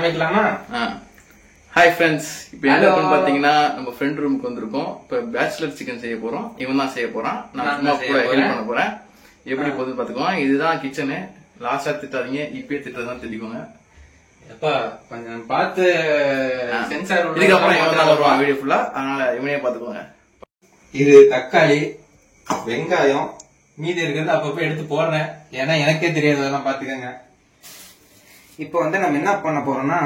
ஆரம்பிக்கலாமா? Hi friends, இப்போ என்ன பாத்தீங்கன்னா நம்ம ஃப்ரெண்ட் ரூமுக்கு வந்திருக்கோம். இப்போ பேச்சுலர் சிக்கன் செய்ய போறோம். இவன் தான் செய்ய போறான், நான் சும்மா கூட ஹெல்ப் பண்ண போறேன். எப்படி போகுது பாத்துக்கோங்க. இதுதான் கிச்சனு. லாஸ்டா திட்டாதீங்க, இப்பயே திட்டதான் திட்டிக்கோங்க. எப்பா கொஞ்சம் பார்த்து சென்சார். இதுக்கப்புறம் இவன் தான் வருவான் வீடியோ ஃபுல்லா, அதனால இவனே பாத்துக்கோங்க. இது தக்காளி, வெங்காயம், மீதி இருக்கிறது அப்பப்ப எடுத்து போடுறேன். ஏன்னா எனக்கே தெரியாது, அதெல்லாம் பாத்துக்கோங்க. இப்போ வந்து நம்ம என்ன பண்ண போறோம்னா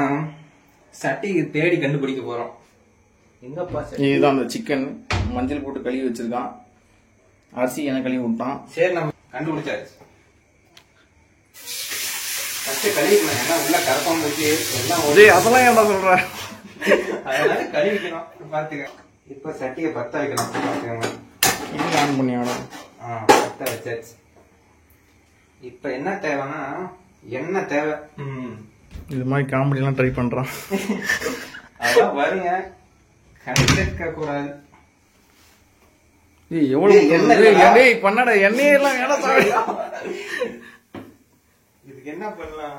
சட்டி தேடி கண்டுபிடிக்க போறோம். எங்கப்பா இதுதான் அந்த சிக்கன். மஞ்சள் போட்டு கழுவி வச்சிருக்கான். அரிசி என்ன கழுவி விட்டான். சரி, நம்ம கண்டுபிடிச்சாச்சு. ஃபர்ஸ்ட் கழுவிக்கலாம், ஏன்னா உள்ள கரப்பான் வச்சு எல்லாம் அதெல்லாம் என்ன சொல்ற, அதனால கழுவிக்கணும். பாத்துக்க. இப்ப சட்டியை பத்த வைக்கலாம். பாத்துக்கோங்க. இது ஆன் பண்ணி ஆடும். பத்த வச்சாச்சு. இப்ப என்ன தேவைன்னா எண்ணெய் தேவை. இது மாதிரி காமெடி எல்லாம் ட்ரை பண்றான். அதான் வருங்க, கண்டிக்க கூடாது. பண்ணடா எண்ணெயெல்லாம் இதுக்கு என்ன பண்ணலாம்?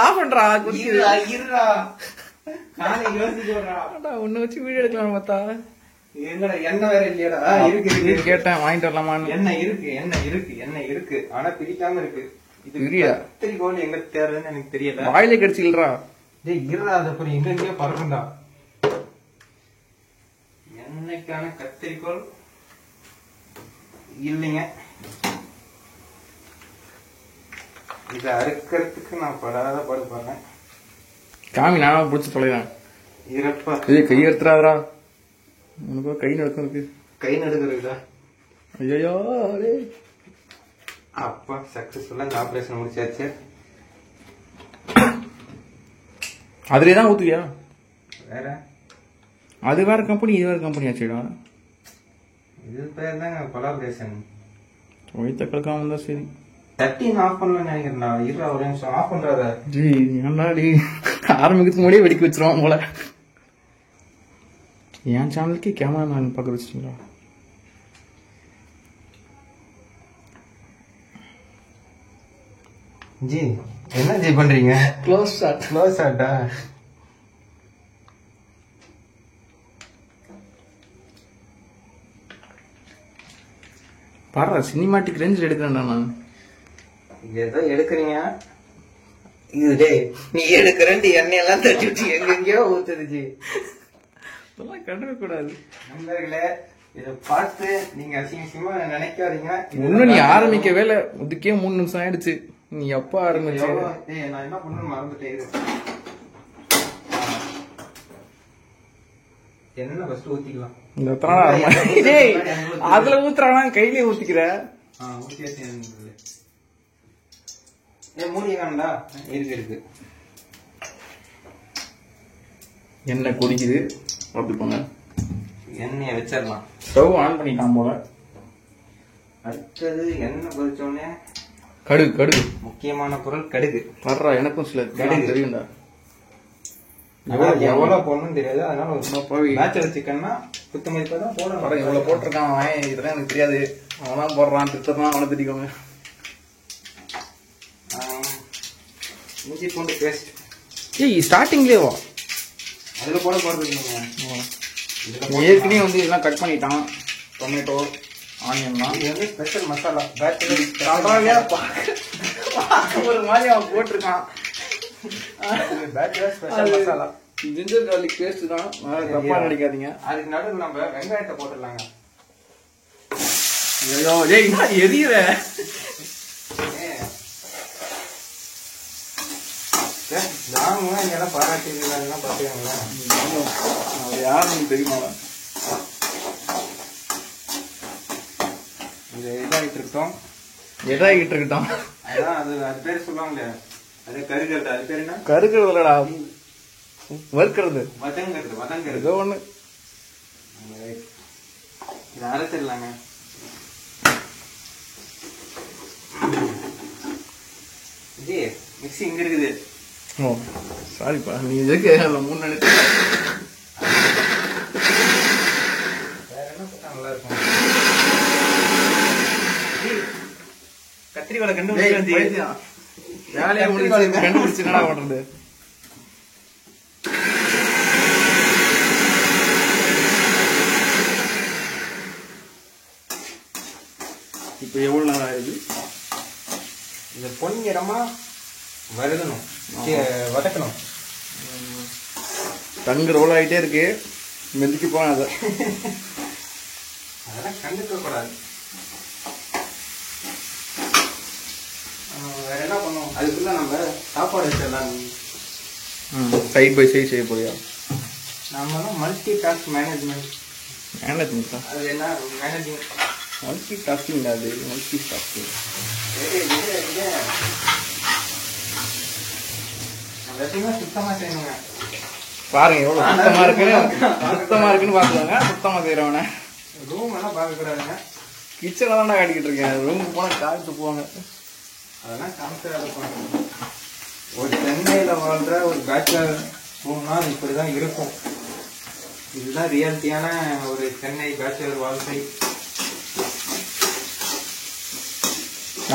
ஆஃப் பண்றா. ஒண்ணு வச்சு வீடியோ எடுக்கலாம் பார்த்தா எங்கடா எண்ணெய் வேற இல்லையடா? இருக்கு கேட்டேன், வாங்கிட்டு வரலாமான்னு. எண்ணெய் இருக்கு. ஆனா பிடிக்காம இருக்கு. கத்திரிக்கோள் எங்க தேர்றதுன்னு எனக்கு தெரியல. வாயில கடிச்சில்றா. இருறாத அப்புறம் எங்கெங்கயோ பறக்கும்டா. என்னைக்கான கத்திரிக்கோள் இல்லைங்க. இத அறுக்கிறதுக்கு நான் படாத பாடுபடுறேன். காமி, நானா பிடிச்சி தொலைறேன். இருப்பா, கை எடுத்துறாதரா. உனக்கு கை நடுக்கம் இருக்கு. கை நடுக்குறா. ஐயோ, அப்பா சக்சஸ்ஃபுல்லா இந்த ஆபரேஷன் முடிச்சாச்சு. அதுலதான் ஊத்துவியா? வேற அது வேற கம்பெனி, இது வேற கம்பெனி ஆச்சுடா. இது பேர் தான் கொலாபரேஷன். ஒய்த்தக்கலக்காம தான் சரி. தட்டி ஆஃப் பண்ணலன்னு நினைக்கிறேன்டா. இருடா ஒரு நிமிஷம் ஆஃப் பண்றாத. ஜி ஏன்டா டி, ஆரம்பிக்கிறதுக்கு முன்னாடியே வெடிக்க வச்சிருவான் போல. என் சேனலுக்கு கேமராமேன் பார்க்க வச்சிட்டீங்களா? ஜி என்ன ஜி பண்றீங்க? க்ளோஸ் ஷாட்டா? பாரு, சினிமாட்டிக் ரேஞ்சில் எடுக்கிறேன்டா நான். ஏதோ எடுக்கிறீங்க. இது டேய், நீ எடுக்கிறேன்ட்டு எண்ணெயெல்லாம் தட்டி விட்டு எங்கெங்கயோ ஊத்துடுச்சு. அதெல்லாம் கண்டுக்க கூடாது. நண்பர்களே, இதை பார்த்து நீங்க அசிங்கமா நினைக்காதீங்க. இன்னும் நீ ஆரம்பிக்க வேலை இதுக்கே 3 நிமிஷம் ஆயிடுச்சு. நீ எப்ப ஆரம்பிச்ச? நான் என்ன பண்ணு மறந்துட்டேன். என்ன ஃபர்ஸ்ட் ஊத்திக்கலாம். அதுல ஊத்துறானா கையிலே ஊத்திக்கிற? மூடி வேண்டா. இருக்கு எண்ணெய் கொதிக்குது, பார்த்துக்கோங்க. எண்ணெயை வச்சிடலாம். ஸ்டவ் ஆன் பண்ணிட்டான் போல. அடுத்தது எண்ணெய் கொதிச்சோடனே கடுகு. முக்கியமான பொருள் கடுகு. படுறா, எனக்கும் சில கடுகு தெரியும்டா. எவ்வளவு போடணும் தெரியாது. அதனால பேச்சுலர் சிக்கன்னா குத்து மதிப்பா தான் போடணும். இவ்வளவு போட்டிருக்கான் அவன். இதெல்லாம் எனக்கு தெரியாது. அவன் போடுறான், திட்டதான் அவனை திட்டிக்கோங்க. இஞ்சி பூண்டு பேஸ்ட். ஸ்டார்டிங்லேயே வா, அதுல போடுறீங்க. ஏற்கனவே வந்து இதெல்லாம் கட் பண்ணிட்டான். டொமேட்டோ, ஆனியன்லாம். இது வந்து ஸ்பெஷல் மசாலா. ஒரு மாதிரி அவன் போட்டிருக்கான். Special masala ginger garlic paste தான். தப்பா நினைக்காதீங்க. அதுக்கு நடுவில் நம்ம வெங்காயத்தை போட்டுடலாங்க. எரியற நாங்களும் இங்கெல்லாம் பாராட்டிருக்கலாம் பாத்துக்கோங்களேன். யாருன்னு தெரியுமா? இது இதாகிட்டு இருக்கட்டும். அதான் அது பேர் சொல்லுவாங்களே, அது கருகிறது. அது பேர் என்ன? கருகிறதுலடா, வறுக்கிறது, வதங்கிறது. ஏதோ ஒண்ணு. இதை அரைச்சிடலாங்க. ஜி மிக்ஸி இங்க இருக்குது. ஓ சாரிப்பா, நீ இதுக்கு அதில் 3 நினைச்சு. வேற என்ன போட்டா நல்லா இருக்கும்? கத்திரிக்கோலை கண்டுபிடிச்சு வேலையை கண்டுபிடிச்சு என்னடா பண்றது? இப்போ எவ்வளவு நேரம் ஆகுது? இது பொன்னிறமா வதக்கணும், வதக்கணும். தங்கு ரோல் ஆகிட்டே இருக்கு, மெதிக்கு போன அதை அதெல்லாம் கண்டுக்க கூடாது. வேற என்ன பண்ணுவோம், அதுக்குள்ள நம்ம சாப்பாடு வச்சிடலாம். சைட் பை சைட் செய்ய போறியா? நம்ம தான் மல்டி டாஸ்க் மேனேஜ்மெண்ட். மேனேஜ்மெண்ட்டா? அது என்ன மேனேஜிங்? மல்டி டாஸ்கிங் அது, மல்டி டாஸ்கிங். எல்லாத்தையுமே சுத்தமா செய்யணுங்க. பாருங்க எவ்வளவு சுத்தமா இருக்குன்னு பாத்துக்கோங்க. சுத்தமா செய்யறவன ரூம் எல்லாம் பார்க்க கூடாதுங்க. கிச்சன்ல தான் காட்டிக்கிட்டு இருக்கேன். ரூமுக்கு போனா காய்ச்சி போவாங்க. அதெல்லாம் காமிச்சு இருப்பாங்க. ஒரு சென்னையில வாழ்ற ஒரு பேச்சுலர் ரூம்னா இப்படிதான் இருக்கும். இதுதான் ரியாலிட்டியான ஒரு சென்னை பேச்சுலர் வாழ்க்கை.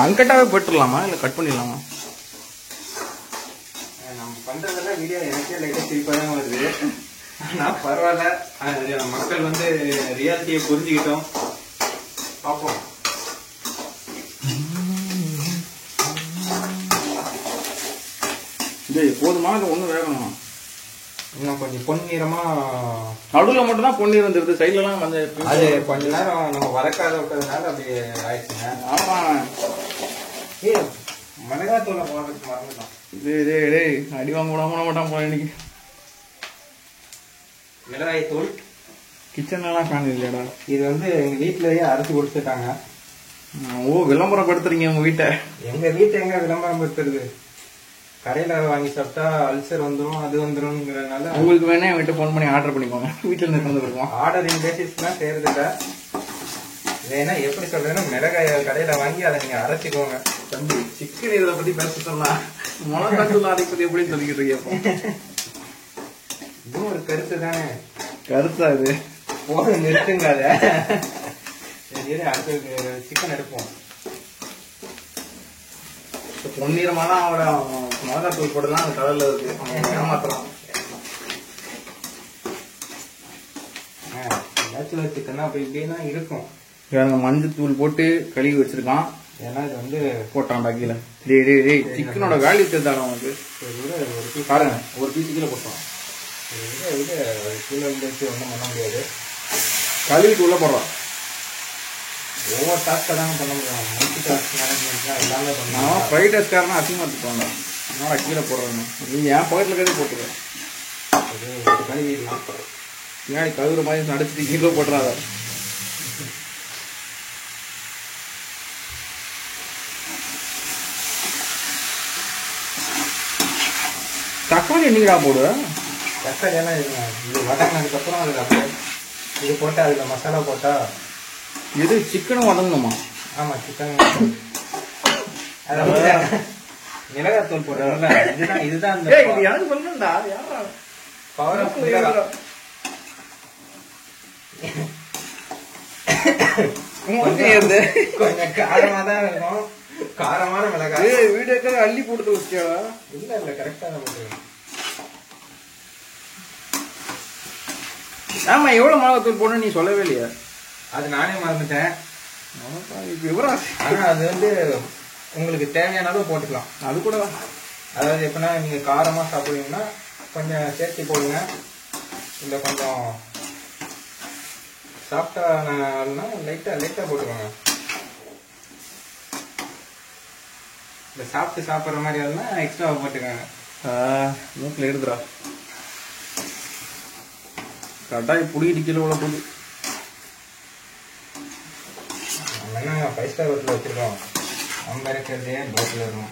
அன்கட்டாவே போட்டுடலாமா இல்ல கட் பண்ணிடலாமா? நம்ம பண்றதெல்லாம் வீடியோ எனக்கே லைட்டா சிரிப்பா தான் வருது. ஆனா பரவாயில்ல, மக்கள் வந்து ரியாலிட்டியை புரிஞ்சுக்கிட்டோம். பார்ப்போம். போதுமா இல்லை ஒன்றும் வேகணுமா? இன்னும் கொஞ்சம் பொன்னிறமா. நடுவில் மட்டும் தான் பொன்னீர் வந்துருது, சைட்லலாம் கொஞ்சம் அது கொஞ்ச நேரம் நம்ம வதக்காத விட்டதுனால அப்படி ஆயிடுச்சுங்க. ஆமா, மிளகாத்தூளை போடுறதுக்கு மறந்துட்டோம். டேய் அடி வாங்க விடாம மாட்டான் போல இன்னைக்கு. மிளகாய்த்தூள் கிச்சன்லாம் ஃபேன் இல்லையாடா? இது வந்து எங்க வீட்லயே அரைச்சு கொடுத்துட்டாங்க. ஓ, விளம்பரப்படுத்துறீங்க உங்க வீட்டை? எங்க வீட்டை எங்க விளம்பரப்படுத்துறது? கடையில வாங்கி சாப்பிட்டா அல்சர் வந்துடும், அது வந்துரும்ங்கிறதுனால உங்களுக்கு வேணா என் வீட்டை ஃபோன் பண்ணி ஆர்டர் பண்ணிக்கோங்க. வீட்டுல இருந்து கொண்டு வருவோம். ஆர்டரிங் பேசிஸ்லாம் செய்யறது இல்லை. வேணா எப்படி சொல்றேன்னா, மிளகாய் கடையில வாங்கி அதை நீங்க அரைச்சிக்கோங்க. தம்பி, சிக்கன் இதை பத்தி பேச சொன்னா மிளகாத்தூள் அரைப்பது எப்படின்னு சொல்லிக்கிட்டு இருக்கேன். இதுவும் ஒரு கருத்து தானே. கருத்தா இது? போது நிறுத்துங்க. அதை சரி, அடுத்து சிக்கன் எடுப்போம். பொன்னிறமாலாம் அவட மிளகாத்தூள் போட்டுதான் அந்த கடல்ல இருக்கு, ஏமாத்தலாம். பேச்சுலர் சிக்கன் அப்படி இப்படின்னா இருக்கும். மஞ்சள் தூள் போட்டு கழுவி வச்சிருக்கான். ஏன்னா இது வந்து போட்டான்டா கீழே. டேய் சிக்கனோட வேல்யூ தெரிஞ்சாலும் அவனுக்கு. ஒரு பீஸ் பாருங்க, ஒரு பீஸ் கீழே போட்டோம். கீழே வந்து ஒன்றும் பண்ண முடியாது. கழுவிட்டு உள்ள போடுறான். ஒவ்வொரு டாஸ்க்கை தாங்க பண்ண முடியும். மல்டி டாஸ்க் மேனேஜ்மெண்ட்லாம் எல்லாமே பண்ணலாம். ஃப்ரைட் ரைஸ் காரனா அசிங்கமா எடுத்துக்கோங்க. என்னோட கீழே போடுறாங்க. நீ என் பக்கத்துல கழுவி போட்டுருவேன். கழுவிடலாம். பின்னாடி கழுவுற மாதிரி நடிச்சுட்டு கீழே போட்டுறாத. தக்காளி என்னைக்கா போடு? தக்காளி எல்லாம் இது வதங்கினதுக்கப்புறம் அதில் அப்படியே இது போட்டு அதில் மசாலா போட்டா. இது சிக்கனும் வதங்கணுமா? ஆமா, சிக்கன். மிளகாத்தூள் போடுறதுல இதுதான் எனக்கு சொல்லணும்டா. பவர் ஆஃப் கொஞ்சம் காரமா தான் இருக்கும். காரமான மிளகாய். வீடியோக்காக அள்ளி போட்டு வச்சியா? இல்ல கரெக்டா தான் போட்டுருக்கேன். ஆமா, எவ்வளவு மிளகாத்தூள் போடணும் நீ சொல்லவே இல்லையா? அது நானே மறந்துட்டேன். ஆனா அது வந்து உங்களுக்கு தேவையான அளவு போட்டுக்கலாம். அது கூட அதாவது எப்படின்னா, நீங்க காரமா சாப்பிடுவீங்கன்னா கொஞ்சம் சேர்த்து போடுங்க. இல்ல கொஞ்சம் சாப்பிட்டா லைட்டா போட்டுக்கோங்க. இந்த சாப்பிடுற மாதிரி இருந்தா எக்ஸ்ட்ரா போட்டுக்கோங்க. மூக்கில் எடுத்துடா. கட்டாய் புடிக்கிட்டு கீழே உள்ள போகுது. நம்ம என்ன 5 ஸ்டார் ஹோட்டல் வச்சிருக்கோம். நம்ம இருக்கிறதே பஸ்ல இருக்கும்.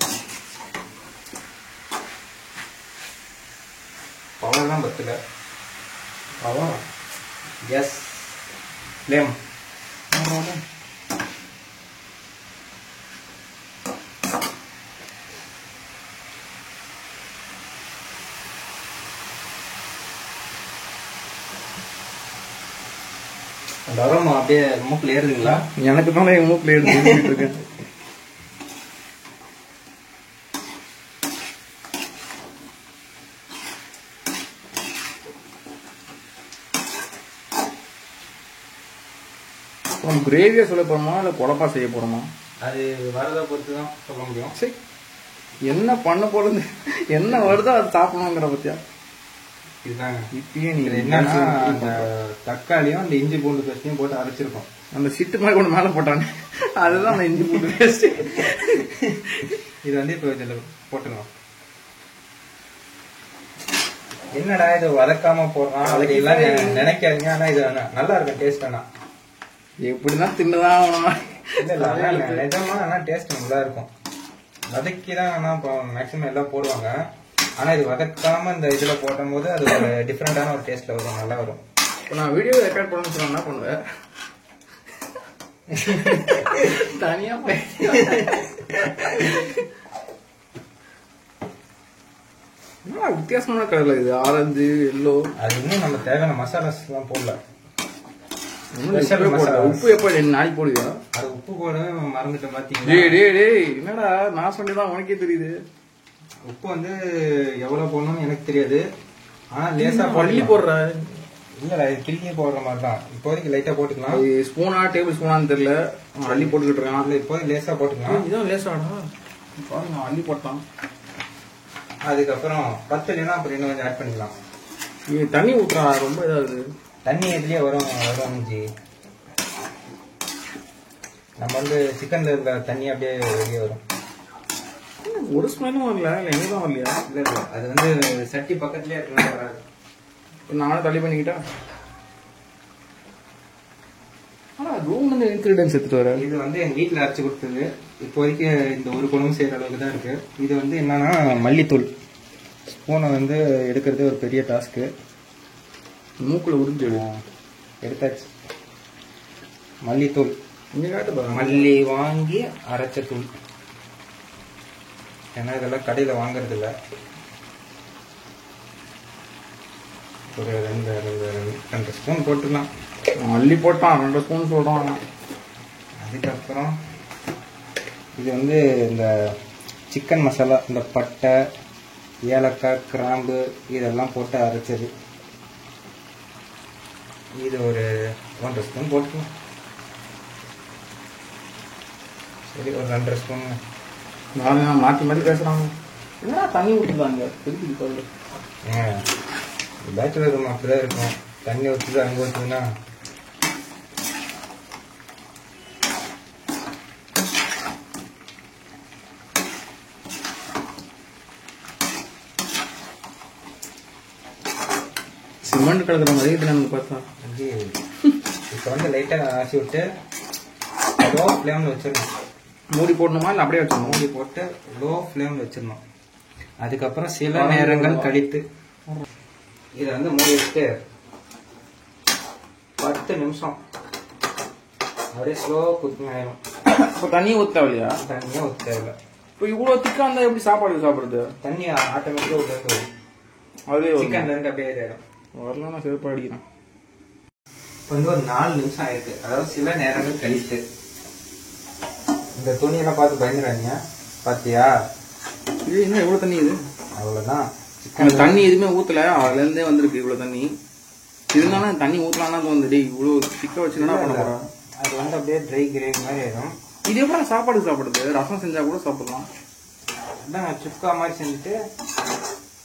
பவர் தான் பத்துல. Power is flame. அந்த அரோமா அப்படியே மூக்கில் ஏறுதுங்களா? எனக்கு தானே மூக்கில் ஏறிட்டு இருக்கேன். நம்ம கிரேவியா சொல்ல போறோமா இல்ல குழப்பா செய்ய போறோமா? அது வரதை பொறுத்து தான் சொல்ல முடியும். சரி, என்ன பண்ண போறது, என்ன வருதோ அது சாப்பிடணுங்கிற பத்தியா. இதுதாங்க இப்பயே நீ என்னன்னா அந்த தக்காளியும் அந்த இஞ்சி பூண்டு பேஸ்டையும் போட்டு அரைச்சிருக்கோம். அந்த சிட்டு மாதிரி கொண்டு மேல போட்டானே அதுதான் அந்த இஞ்சி பூண்டு பேஸ்ட். இது வந்து இப்போ இதுல போட்டுருவோம். என்னடா இது வதக்காம போடுறான் அதுக்கு எல்லாம் நினைக்காதீங்க. ஆனா இது நல்லா இருக்கும் டேஸ்ட். ஆனா எப்படிதான் தின்னுதான் ஆகணும். இல்ல நிஜமா ஆனா டேஸ்ட் நல்லா இருக்கும். வதக்கிதான் ஆனா இப்போ மேக்சிமம் எல்லாம் போடுவாங்க. ஆனா இது வதக்காம இந்த இதுல போடும் போது அது ஒரு டிஃப்ரெண்டான ஒரு டேஸ்ட்ல வரும், நல்லா வரும். இப்போ நான் வீடியோ ரெக்கார்ட் பண்ணணும்னு சொன்னா என்ன பண்ணுவேன், தனியா வித்தியாசமான கலர்ல இது ஆரஞ்சு எல்லோ. அது இன்னும் நம்ம தேவையான மசாலாஸ் எல்லாம் போடல. உப்பு எப்ப நாளைக்கு போடுவியா? அது உப்பு போடவே மறந்துட்டு பாத்தீங்கன்னா. டேய் என்னடா நான் சொன்னதான் உனக்கே தெரியுது. உப்பு வந்து எவ்வளவு போடணும்னு எனக்கு தெரியாது. ஆனா லேசா பள்ளி போடுற இல்ல இது கிள்ளியே போடுற மாதிரி தான். இப்போதைக்கு லைட்டா போட்டுக்கலாம். ஸ்பூனா டேபிள் ஸ்பூனான்னு தெரியல, அள்ளி போட்டுக்கிட்டு இருக்கான். இல்ல இப்போதைக்கு லேசா போட்டுக்கலாம். இதான் லேசாடா பாருங்க, அள்ளி போட்டான். அதுக்கப்புறம் பத்தலைன்னா அப்புறம் இன்னும் கொஞ்சம் ஆட் பண்ணிக்கலாம். தண்ணி ஊத்துறா ரொம்ப இதாகுது. தண்ணி எதுலயே வரும் ஜி. நம்ம வந்து சிக்கன்ல இருக்க தண்ணி அப்படியே வெளியே வரும். ஒரு ஸ்மெல்லும் வரல, இல்ல எங்கதான் வரலையா? இல்ல அது வந்து சட்டி பக்கத்துலயே இருக்கணும், வராது. நானும் தள்ளி பண்ணிக்கிட்டா. ஆனா ரூம் வந்து இன்கிரீடியன்ஸ் எடுத்துட்டு வர. இது வந்து எங்க வீட்டுல அரைச்சு கொடுத்தது. இப்போதைக்கு இந்த ஒரு குழம்பு செய்யற அளவுக்கு தான் இருக்கு. இது வந்து என்னன்னா மல்லித்தூள். ஸ்பூனை வந்து எடுக்கிறது ஒரு பெரிய டாஸ்க்கு. மூக்குல உறிஞ்சு எடுத்தாச்சு. மல்லித்தூள் இங்க காட்டு, மல்லி வாங்கி அரைச்ச தூள். ஏன்னா இதெல்லாம் கடையில வாங்கறது இல்ல. ஒரு ரெண்டு ஸ்பூன் போட்டுக்கலாம். மல்லி போட்டான் 2 ஸ்பூன் சொல்றான். அதுக்கப்புறம் இது வந்து இந்த சிக்கன் மசாலா, இந்த பட்டை ஏலக்காய் கிராம்பு இதெல்லாம் போட்டு அரைச்சது. இது ஒரு 1.5 ஸ்பூன் போட்டுக்கலாம். சரி ஒரு 2.5 ஸ்பூன். மாற்றி மாற்றி பேசுறாங்க. என்ன தண்ணி ஊற்றுதாங்க திருப்பி பேச்சுலர் ரூம் அப்படிதான் இருக்கும். தண்ணி ஊற்றுது அங்கே ஊற்றுதுன்னா சிமெண்ட் கலக்கிற மாதிரி இது நமக்கு பார்த்தா. இப்போ வந்து லைட்டாக ஆசி விட்டு லோ ஃப்ளேமில் வச்சிடணும். மூடி போடணுமா இல்லை அப்படியே வச்சிடணும்? மூடி போட்டு லோ ஃப்ளேமில் வச்சிடணும். அதுக்கப்புறம் சில நேரங்கள் கழித்து இதை வந்து மூடி வச்சுட்டு 10 நிமிஷம் அப்படியே ஸ்லோ குக்கிங் ஆயிடும். இப்போ தண்ணியை ஊற்ற இல்லையா? தண்ணியாக ஊற்ற தேவையில்லை. இப்போ இவ்வளோ திக்கா இருந்தால் எப்படி சாப்பாடு சாப்பிடுறது? தண்ணி ஆட்டோமேட்டிக்காக உள்ள இருந்து வரும். அதுவே சிக்கன்ல இருந்து அப்படியே ஆயிடும். வரலாம், நான் சிறப்பாக அடிக்கிறேன். இப்போ வந்து ஒரு 4 நிமிஷம் ஆயிருக்கு. அதாவது சில நேரங்கள் கழித்து. இந்த துணியெல்லாம் பார்த்து பயந்துறாங்க. பாத்தியா இது என்ன எவ்வளோ தண்ணி? இது அவ்வளோதான். சிக்கன் தண்ணி எதுவுமே ஊற்றல, அதுலேருந்தே வந்திருக்கு இவ்வளோ தண்ணி. இருந்தாலும் தண்ணி ஊற்றலாம்னா தோணுது. இவ்வளோ திக்க வச்சு என்ன பண்ண போகிறோம்? அது வந்து அப்படியே ட்ரை கிரேவி மாதிரி ஆயிடும். இது எப்படி சாப்பாடு சாப்பிடுறது? ரசம் செஞ்சா கூட சாப்பிடலாம். அதான் சுக்கா மாதிரி செஞ்சுட்டு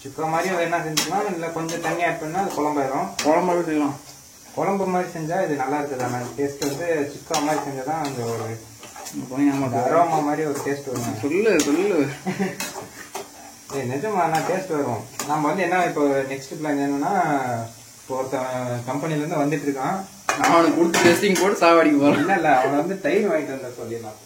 சுக்கா மாதிரியும் வேணா செஞ்சுக்கலாம். இல்லை கொஞ்சம் தண்ணி ஆட் பண்ணா அது குழம்பாயிரும். குழம்பாவே செய்யலாம். குழம்பு மாதிரி செஞ்சா இது நல்லா இருக்குது. ஆனால் டேஸ்ட் வந்து சுக்கா மாதிரி செஞ்சாதான் அந்த ஒரு அரோமா மாதிரி ஒரு டேஸ்ட் வரும். சொல்லு நிஜமா நான் டேஸ்ட் வரும். நம்ம வந்து என்ன இப்போ நெக்ஸ்ட் பிளான் என்னன்னா, இப்போ ஒருத்தன் கம்பெனில இருந்து வந்துட்டு இருக்கான். அவனுக்கு கொடுத்து டெஸ்டிங் போட்டு சாவடிக்க போறான். இல்ல அவனை வந்து தயிர் வாங்கிட்டு வந்த சொல்லிடலாம்.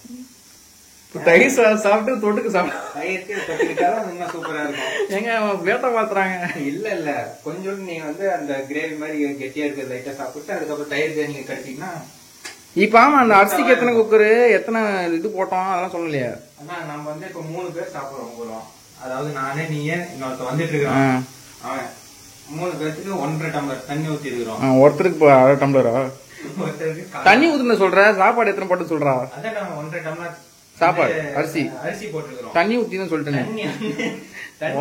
தயிர் சாப்பிட்டு தொட்டுக்கு சாப்பிட்டு தயிருக்கு தொட்டுக்கிட்டாலும் இன்னும் சூப்பரா இருக்கும். எங்க வேட்டை பாத்துறாங்க. இல்ல கொஞ்சோண்டு நீங்க வந்து அந்த கிரேவி மாதிரி கெட்டியா இருக்கிறது லைட்டா சாப்பிட்டு அதுக்கப்புறம் தயிர் நீங்க கட்டிட்டீங்கன்னா. இப்ப ஆமா, அந்த அரிசிக்கு எத்தனை குக்கரு எத்தனை இது போட்டோம் அதெல்லாம் சொல்லலையா? ஆனா நம்ம வந்து இப்ப 3 பேர் சாப்பிடுறோம் போறோம். அதாவது நானே நீயே இன்னொருத்த வந்துட்டு இருக்கான். அவன் 3 பேருக்கு 1.5 டம்ளர் தண்ணி ஊத்தி இருக்கிறோம். ஒருத்தருக்கு 1/2 டம்ளரா தண்ணி ஊத்துன சொல்ற? சாப்பாடு எத்தனை போட்டு சொல்றா? அதான் நம்ம 1.5 டம்ளர் சாப்பாடு அரிசி போட்டுருக்கோம். தண்ணி ஊத்தின்னு சொல்லிட்டேன்.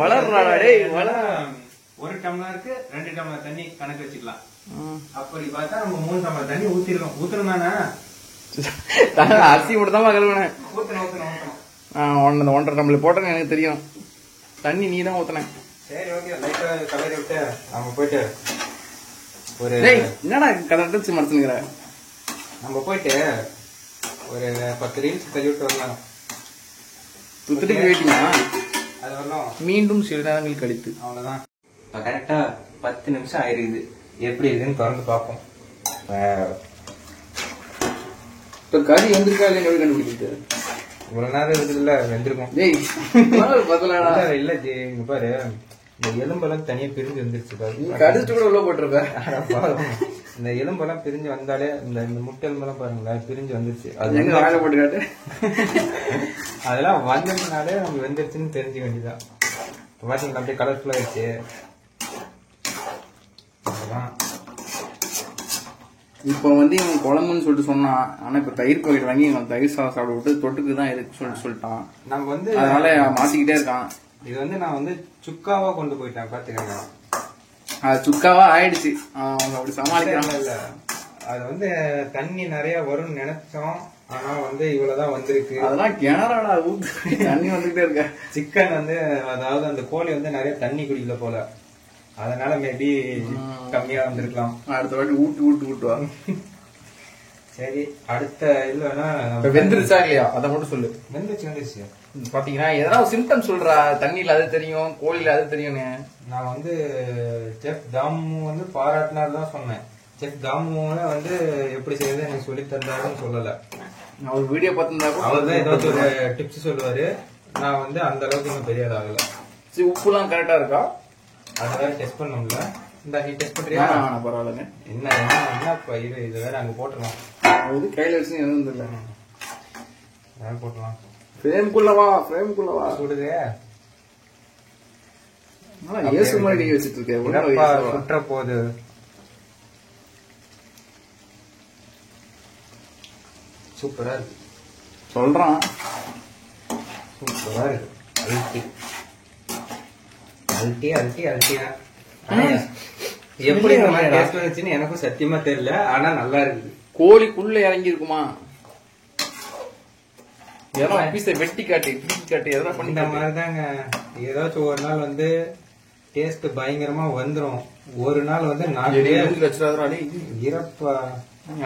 வளர்றாடா டேய் வளர. 1 டம்ளருக்கு 2 டம்ளர் தண்ணி கணக்கு வச்சுக்கலாம். அப்படி பார்த்தா நம்ம 3 டம்ளர் தண்ணி ஊத்திருக்கோம். ஊத்துறோம்னா அரிசி மட்டும் தான் கழுவுனேன். ஊத்தணும் ஊத்தணும் ஊத்தணும். 1.5 டம்ளர் போட்டேன்னு எனக்கு தெரியும். தண்ணி நீ தான் ஊத்துனேன். சரி ஓகே, லைட்டா கலரி விட்டு நம்ம போயிட்டு ஒரு என்னடா கலர் மறைச்சுங்கிற. நம்ம போயிட்டு ஒரு 10 ரீல்ஸ் தள்ளி விட்டு வரலாம். துத்துட்டு வெயிட்டிங்க. அது வரலாம். மீண்டும் சில நேரங்கள் கழித்து. அவ்வளவுதான். இப்போ கரெக்டா 10 நிமிஷம் ஆயிருக்குது. எப்படி இருக்குன்னு திறந்து பார்ப்போம். இப்ப கறி வந்திருக்கா இல்லையா எப்படி கண்டுபிடிக்கிறது? இவ்வளவு நேரம் இருக்குதுல்ல, வெந்திருக்கும். இல்ல ஜி, இங்க பாரு, இந்த எலும்பெல்லாம் தனியா பிரிஞ்சு வந்துருச்சு. கடிச்சிட்டு கூட உள்ள போட்டிருப்ப. இந்த எலும்பெல்லாம் பிரிஞ்சு வந்தாலே இந்த முட்டை எலும்பெல்லாம் பாருங்களேன் பிரிஞ்சு வந்துருச்சு. அது எங்க வாயில போட்டுக்காட்டு. அதெல்லாம் வந்ததுனாலே நம்ம வெந்துருச்சுன்னு தெரிஞ்சுக்க வேண்டியதான். பாத்தீங்களா அப்படியே கலர்ஃபுல்லா ஆயிடுச்சு. இப்ப வந்து இவன் குழம்புன்னு சொல்லிட்டு சொன்னான். ஆனா இப்ப தயிர் பாக்கெட் வாங்கி இவன் தயிர் சாதம் சாப்பிட விட்டு தொட்டுக்கு தான் எதுக்கு சொல்லிட்டான். நம்ம வந்து அதனால மாத்திக்கிட்டே இருக்கான். இது வந்து நான் வந்து சுக்காவா கொண்டு போயிட்டேன் பாத்துக்கங்க. அது சுக்காவா ஆயிடுச்சு. அவங்க அப்படி சமாளிக்கிறாங்க. இல்ல அது வந்து தண்ணி நிறைய வரும்னு நினைச்சோம். ஆனா வந்து இவ்வளவுதான் வந்திருக்கு. அதெல்லாம் கிணறாடா ஊத்து தண்ணி வந்துகிட்டே இருக்க. சிக்கன் வந்து அதாவது அந்த கோழி வந்து நிறைய தண்ணி குடிக்கல போல, அதனால மேபி கம்மியா வந்திருக்கலாம். அடுத்த வாட்டி ஊட்டுவா. சரி அடுத்த இல்லன்னா வெந்துருச்சா இல்லையா அதை மட்டும் சொல்லு. வெந்துருச்சு. பாத்தீங்கன்னா எதனா சிம்டம் சொல்றா. தண்ணியில அது தெரியும், கோழில அது தெரியும்னு. நான் வந்து செஃப் தாமு வந்து பாராட்டினார்தான் சொன்னேன். செஃப் தாமு வந்து எப்படி செய்யறது எனக்கு சொல்லி தந்தாருன்னு சொல்லல. அவர் வீடியோ பார்த்திருந்தா அவர் தான் ஏதாச்சும் ஒரு டிப்ஸ் சொல்லுவாரு. நான் வந்து அந்த அளவுக்கு இன்னும் பெரிய ஆகல. சரி உப்புலாம் கரெக்டா இருக்கா? அதெல்லாம் டெஸ்ட் பண்ணோம்ல. இந்த நீ டெஸ்ட் பண்றியா? பரவாயில்லைங்க. என்ன இது வேற அங்க போட்டுடலாம். அது கையில வச்சு எதுவும் தெரியல. போட்டுடலாம். ஃப்ரேம்குள்ளவா சுடுது. ஏசு மாதிரி கை வச்சிட்டு இருக்கேன். சுற்ற போகுது. சூப்பரா இருக்கு சொல்றான். சூப்பரா இருக்கு. அல்ட்டியா எப்படி வந்துச்சுன்னு எனக்கும் சத்தியமா தெரியல. ஆனா நல்லா இருக்குது. கோழிக்குள்ள இறங்கி இருக்குமா? வெட்டி காட்டி எதனா பண்ணி இந்த மாதிரிதாங்க. ஏதாச்சும் ஒரு நாள் வந்து டேஸ்ட் பயங்கரமா வந்துரும். ஒரு நாள் வந்து இறப்பா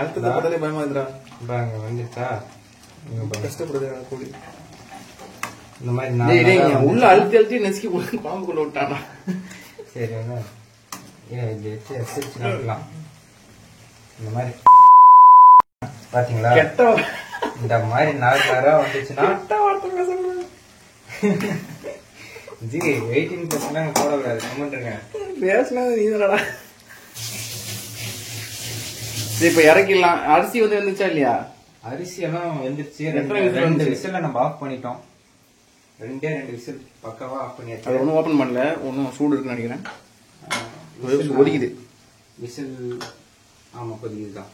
அடுத்தது பயமா இருந்துடா. வந்துச்சா கஷ்டப்படுது கோழி. இந்த மாதிரி உள்ள அழுத்தி நெசுக்கி குழம்பு கொண்டு விட்டானா. சரி இந்த மாதிரி பாத்தீங்களா? இந்த மாதிரி நாளா வந்துச்சுன்னா ஜி 18% போடக்கூடாது. கமெண்ட்ருங்க. பேசினா இப்ப இறக்கிடலாம். அரிசி வந்து வந்துச்சா இல்லையா? அரிசி எல்லாம் வந்துருச்சு. 2 விசில் நம்ம ஆஃப் பண்ணிட்டோம். 2 விசில் பக்காவா ஆஃப் பண்ணியாச்சு. அது ஒன்னும் ஓபன் பண்ணல. ஒன்னும் சூடு இருக்குன்னு நினைக்கிறேன். கொதிக்குது விசில். ஆமா கொதிக்குதுதான்.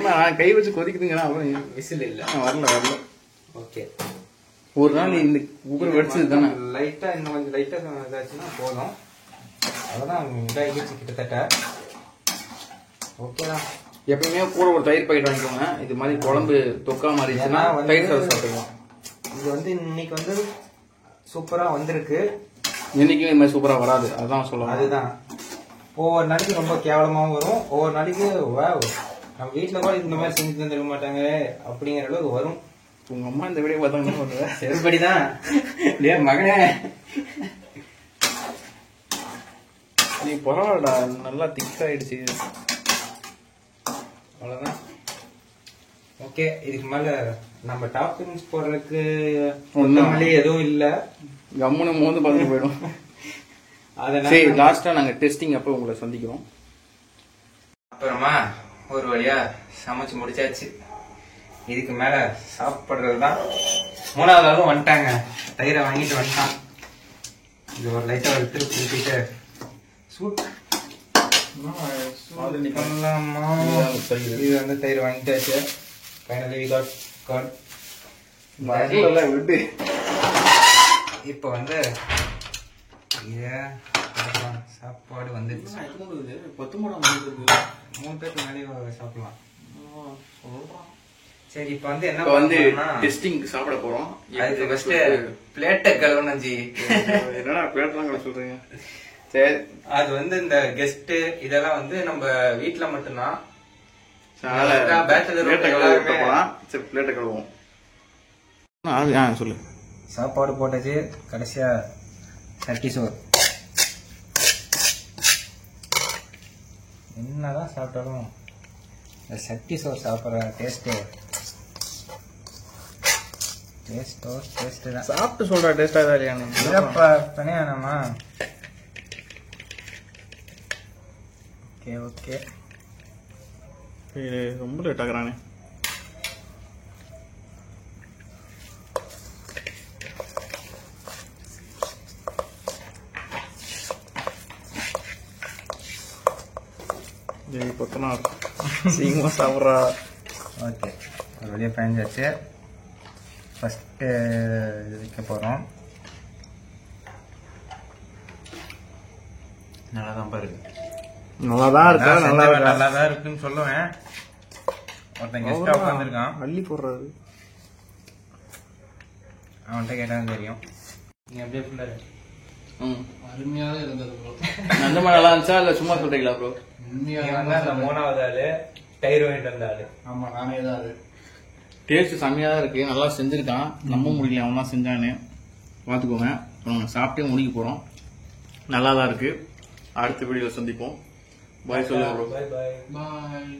நான் கை வச்சு கொதிக்குதுங்கன்னா விசில் இல்ல வரல. ஓகே ஒரு நாள் இந்த குக்கர் வெடிச்சது தானே. லைட்டா இன்னும் கொஞ்சம் லைட்டா இதாச்சுன்னா போதும். அதான் இதாகிடுச்சு கிட்டத்தட்ட. ஓகேதான். எப்பயுமே கூட ஒரு தயிர் பாக்கெட் வாங்கிக்கோங்க. இது மாதிரி குழம்பு தொக்கா மாதிரி தயிர் சாதம் சாப்பிடுவோம். இது வந்து இன்னைக்கு வந்து சூப்பரா வந்திருக்கு. என்னைக்குமே இந்த மாதிரி சூப்பரா வராது. அதான் சொல்லுவாங்க. அதுதான் ஒவ்வொரு நாளைக்கு ரொம்ப கேவலமாவும் வரும். ஒவ்வொரு நாளைக்கு நம்ம வீட்டுல கூட இந்த மாதிரி செஞ்சு தந்துருக்க மாட்டாங்க அப்படிங்கிற அளவுக்கு வரும். உங்க அம்மா இந்த வீடியோ பார்த்தாங்க செருப்படிதான் மகனே. நீ பரவாயில்லடா, நல்லா திக் ஆயிடுச்சு. அவ்வளவுதான். ஓகே இதுக்கு மேல நம்ம டாப்பிங்ஸ் போடுறதுக்கு எதுவும் இல்ல. கம்முன்னு மோந்து பார்த்து போயிடும். சரி லாஸ்டா நாங்க டெஸ்டிங் அப்ப உங்களை சந்திக்கிறோம். அப்புறமா ஒரு வழியா சமைச்சு முடிச்சாச்சு. இதுக்கு மேல சாப்பிடுறதுதான். 3வது ஆளும் வந்துட்டாங்க. தயிரை வாங்கிட்டு வந்துட்டான். இது ஒரு லைட்டா ஒரு திருப்பி ஊத்திட்டு இது வந்து தயிர் வாங்கிட்டாச்சு. Finally we got got. இப்ப வந்து சாப்பாடு வந்துருச்சு. 3 பேருக்கு மேலே சாப்பிடலாம். சரி இப்போ வந்து என்ன இப்போ வந்து பண்ணுவோம்னா டெஸ்டிங் சாப்பிட போறோம். அது ஃபர்ஸ்ட் பிளேட்டை கழுவணும் ஜி. என்னடா பிளேட்லாம் கழுவ சொல்றீங்க? சரி, அது வந்து இந்த கெஸ்ட் இதெல்லாம் வந்து நம்ம வீட்ல மட்டும்தான். பேச்சுலர் சரி பிளேட்டை கழுவோம். சொல்லு. சாப்பாடு போட்டாச்சு, கடைசியா சட்டி சோறு. என்னதான் சாப்பிட்டாலும் இந்த சட்டி சோறு சாப்பிட்ற டேஸ்ட் தான். சாப்பிட்டு சொல்றா டேஸ்டா தான் இல்லையானு. இல்லப்பா தனியானமா. ஓகே ஓகே, ரொம்ப லேட் ஆகுறானே. பத்தனா சீக்கிரமா சாப்பிட்றா. ஓகே, ஒரு வழியா பயஞ்சாச்சு. ஃபஸ்ட்டு இது வைக்க போகிறோம். நல்லா தான் பாருங்க, நல்லா தான் இருக்குன்னு சொல்லுவேன். ஒருத்தன் கெஸ்டா உட்காந்துருக்கான், அள்ளி போடுறாரு. அவன்கிட்ட கேட்டாலும் தெரியும். நீ அப்படியே ஃபுல்லாரு. அருமையாக இருந்தது ப்ரோ. அந்த மாதிரி நல்லா இருந்துச்சா இல்ல சும்மா சொல்றீங்களா ப்ரோ? அந்த 3வது ஆளு தயிர் வாங்கிட்டு வந்த ஆளு. ஆமா, நானே தான். அது டேஸ்ட் செம்மையா தான் இருக்கு, நல்லா செஞ்சிருக்கான். நம்ப முடியல அவன் தான் செஞ்சானு. பார்த்துக்கோங்க. சாப்பிட்டே முடிக்க போறோம். நல்லா தான் இருக்கு. அடுத்த வீடியோல சந்திப்போம். பாய் சொல்லுங்க ப்ரோ. By by. பாய்.